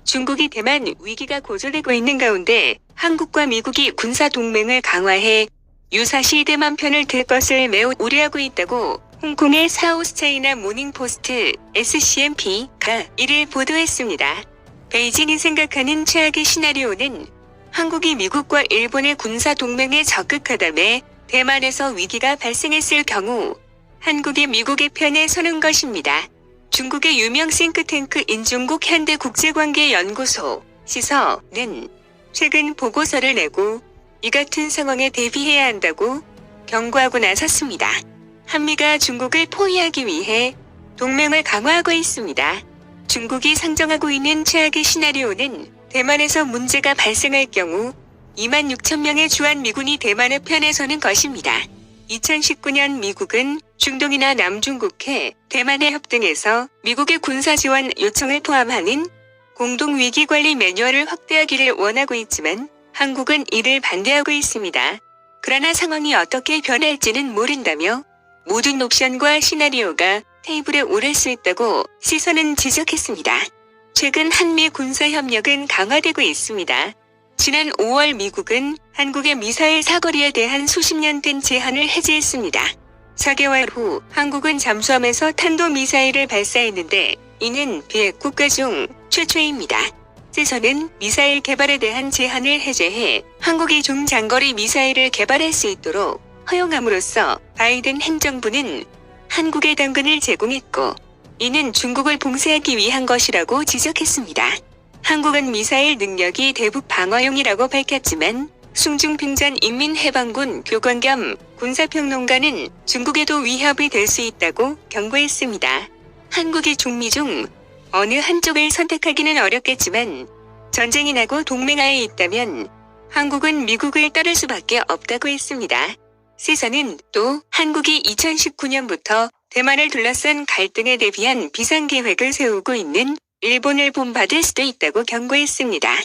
중국이 대만 위기가 고조되고 있는 가운데 한국과 미국이 군사 동맹을 강화해 유사시 대만 편을 들 것을 매우 우려하고 있다고 홍콩의 사우스차이나 모닝포스트 SCMP가 이를 보도했습니다. 베이징이 생각하는 최악의 시나리오는 한국이 미국과 일본의 군사 동맹에 적극하다며 대만에서 위기가 발생했을 경우 한국이 미국의 편에 서는 것입니다. 중국의 유명 싱크탱크 인중국 현대국제관계연구소 시서는 최근 보고서를 내고 이 같은 상황에 대비해야 한다고 경고하고 나섰습니다. 한미가 중국을 포위하기 위해 동맹을 강화하고 있습니다. 중국이 상정하고 있는 최악의 시나리오는 대만에서 문제가 발생할 경우 26,000명의 주한미군이 대만의 편에 서는 것입니다. 2019년 미국은 중동이나 남중국해, 대만해 협등에서 미국의 군사지원 요청을 포함하는 공동위기관리 매뉴얼을 확대하기를 원하고 있지만 한국은 이를 반대하고 있습니다. 그러나 상황이 어떻게 변할지는 모른다며 모든 옵션과 시나리오가 테이블에 오를 수 있다고 시선은 지적했습니다. 최근 한미 군사협력은 강화되고 있습니다. 지난 5월 미국은 한국의 미사일 사거리에 대한 수십 년 된 제한을 해제했습니다. 4개월 후 한국은 잠수함에서 탄도미사일을 발사했는데 이는 비핵 국가 중 최초입니다. 시서는 미사일 개발에 대한 제한을 해제해 한국이 중장거리 미사일을 개발할 수 있도록 허용함으로써 바이든 행정부는 한국에 당근을 제공했고 이는 중국을 봉쇄하기 위한 것이라고 지적했습니다. 한국은 미사일 능력이 대북 방어용이라고 밝혔지만 숭중핑전 인민해방군 교관 겸 군사평론가는 중국에도 위협이 될 수 있다고 경고했습니다. 한국이 중미 중 어느 한쪽을 선택하기는 어렵겠지만 전쟁이 나고 동맹하에 있다면 한국은 미국을 따를 수밖에 없다고 했습니다. 시서는 또 한국이 2019년부터 대만을 둘러싼 갈등에 대비한 비상계획을 세우고 있는 일본을 본받을 수도 있다고 경고했습니다.